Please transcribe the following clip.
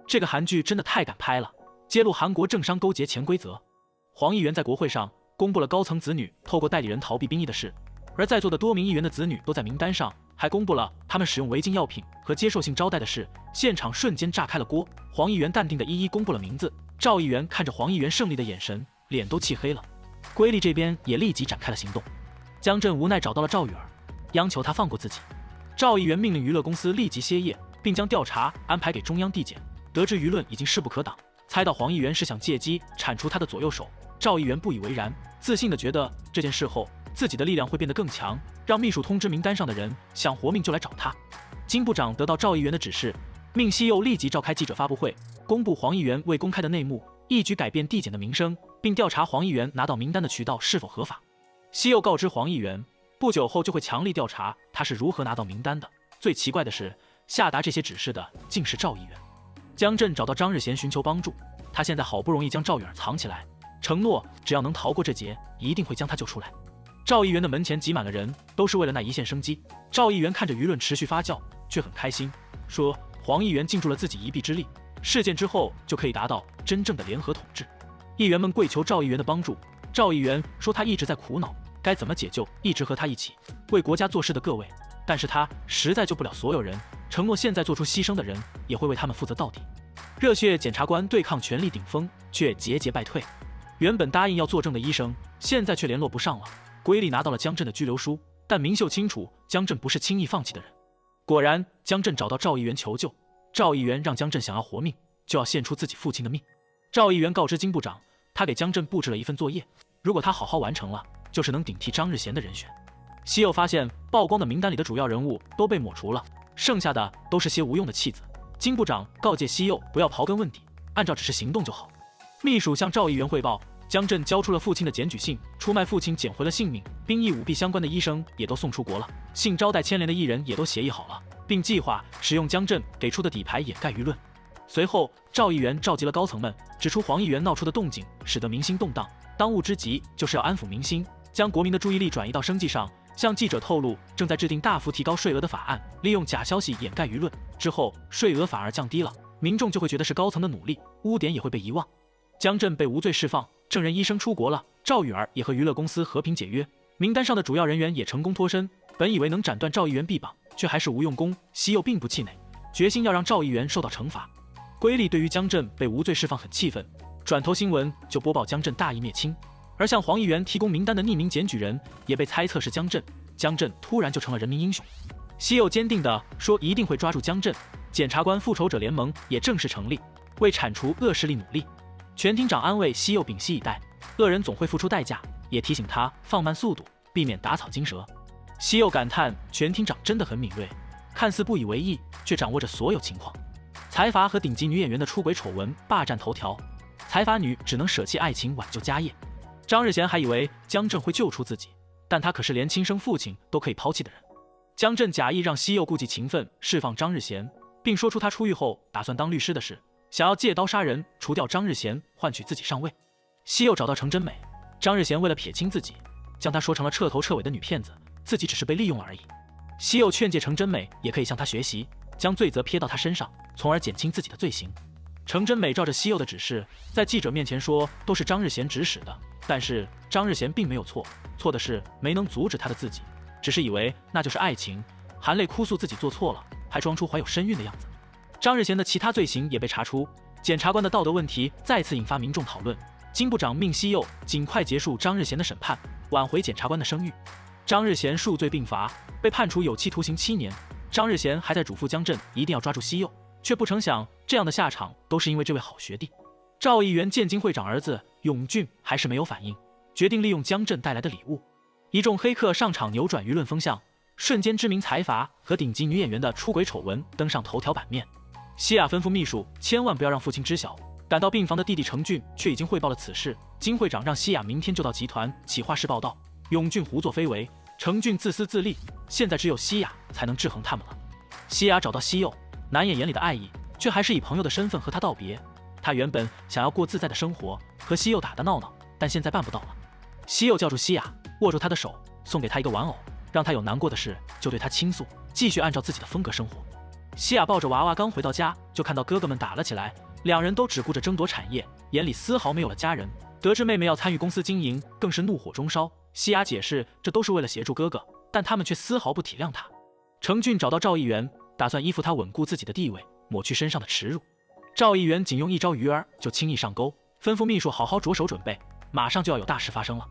这个韩剧真的太敢拍了，揭露韩国政商勾结潜规则。黄议员在国会上公布了高层子女透过代理人逃避兵役的事，而在座的多名议员的子女都在名单上，还公布了他们使用违禁药品和接受性招待的事，现场瞬间炸开了锅。黄议员淡定地一一公布了名字，赵议员看着黄议员胜利的眼神，脸都气黑了。瑰丽这边也立即展开了行动，姜振无奈找到了赵雨儿，央求他放过自己。赵议员命令娱乐公司立即歇业，并将调查安排给中央地检。得知舆论已经势不可挡，猜到黄议员是想借机铲除他的左右手，赵议员不以为然，自信地觉得这件事后自己的力量会变得更强，让秘书通知名单上的人想活命就来找他。金部长得到赵议员的指示，命西柚立即召开记者发布会，公布黄议员未公开的内幕，一举改变地检的名声，并调查黄议员拿到名单的渠道是否合法。西柚告知黄议员，不久后就会强力调查他是如何拿到名单的。最奇怪的是，下达这些指示的竟是赵议员。姜振找到张日贤寻求帮助，他现在好不容易将赵雨儿藏起来，承诺只要能逃过这劫，一定会将他救出来。赵议员的门前挤满了人，都是为了那一线生机。赵议员看着舆论持续发酵，却很开心，说黄议员尽助了自己一臂之力，事件之后就可以达到真正的联合统治。议员们跪求赵议员的帮助，赵议员说他一直在苦恼该怎么解救一直和他一起为国家做事的各位，但是他实在救不了所有人，承诺现在做出牺牲的人也会为他们负责到底。热血检察官对抗权力顶峰，却节节败退。原本答应要作证的医生，现在却联络不上了。瑰丽拿到了姜振的拘留书，但明秀清楚姜振不是轻易放弃的人。果然，姜振找到赵议员求救，赵议员让姜振想要活命，就要献出自己父亲的命。赵议员告知金部长，他给姜振布置了一份作业，如果他好好完成了，就是能顶替张日贤的人选。西柚发现曝光的名单里的主要人物都被抹除了，剩下的都是些无用的弃子。金部长告诫西柚不要刨根问底，按照指示行动就好。秘书向赵议员汇报，姜振交出了父亲的检举信，出卖父亲捡回了性命，兵役舞弊相关的医生也都送出国了，性招待牵连的艺人也都协议好了，并计划使用姜振给出的底牌掩盖舆论。随后，赵议员召集了高层们，指出黄议员闹出的动静使得民心动荡，当务之急就是要安抚民心，将国民的注意力转移到生计上。向记者透露，正在制定大幅提高税额的法案，利用假消息掩盖舆论，之后税额反而降低了，民众就会觉得是高层的努力，污点也会被遗忘。姜振被无罪释放，证人医生出国了，赵雨儿也和娱乐公司和平解约，名单上的主要人员也成功脱身。本以为能斩断赵议员臂膀，却还是无用功。西柚并不气馁，决心要让赵议员受到惩罚。瑰丽对于姜振被无罪释放很气愤，转头新闻就播报姜振大义灭亲。而向黄议员提供名单的匿名检举人也被猜测是姜振，姜振突然就成了人民英雄。西柚坚定地说一定会抓住姜振，检察官复仇者联盟也正式成立，为铲除恶势力努力。全厅长安慰西柚屏息以待，恶人总会付出代价，也提醒他放慢速度，避免打草惊蛇。西柚感叹全厅长真的很敏锐，看似不以为意，却掌握着所有情况。财阀和顶级女演员的出轨丑闻霸占头条，财阀女只能舍弃爱情挽救家业。张日贤还以为姜振会救出自己，但他可是连亲生父亲都可以抛弃的人。姜振假意让西柚顾及情分，释放张日贤，并说出他出狱后打算当律师的事，想要借刀杀人，除掉张日贤，换取自己上位。西柚找到程真美，张日贤为了撇清自己，将他说成了彻头彻尾的女骗子，自己只是被利用了而已。西柚劝诫程真美也可以向他学习，将罪责撇到他身上，从而减轻自己的罪行。程真美照着西柚的指示，在记者面前说都是张日贤指使的，但是张日贤并没有错，错的是没能阻止他的自己，只是以为那就是爱情，含泪哭诉自己做错了，还装出怀有身孕的样子。张日贤的其他罪行也被查出，检察官的道德问题再次引发民众讨论。金部长命西柚尽快结束张日贤的审判，挽回检察官的声誉。张日贤数罪并罚，被判处有期徒刑7年。张日贤还在嘱咐姜振一定要抓住西柚，却不成想这样的下场都是因为这位好学弟。赵议员见金会长儿子永俊还是没有反应，决定利用姜振带来的礼物。一众黑客上场扭转舆论风向，瞬间知名财阀和顶级女演员的出轨丑闻登上头条版面。西亚吩咐秘书千万不要让父亲知晓，赶到病房的弟弟程俊却已经汇报了此事。金会长让西亚明天就到集团企划室报道，永俊胡作非为，程俊自私自利，现在只有西亚才能制衡他们了。西亚找到西柚，难掩眼里的爱意，却还是以朋友的身份和他道别。他原本想要过自在的生活，和西柚打打闹闹，但现在办不到了。西柚叫住西亚，握住他的手，送给他一个玩偶，让他有难过的事就对他倾诉，继续按照自己的风格生活。西亚抱着娃娃刚回到家，就看到哥哥们打了起来，两人都只顾着争夺产业，眼里丝毫没有了家人。得知妹妹要参与公司经营，更是怒火中烧。西亚解释这都是为了协助哥哥，但他们却丝毫不体谅他。程俊找到赵议员，打算依附他稳固自己的地位，抹去身上的耻辱。赵议员仅用一招鱼儿就轻易上钩，吩咐秘书好好着手准备，马上就要有大事发生了。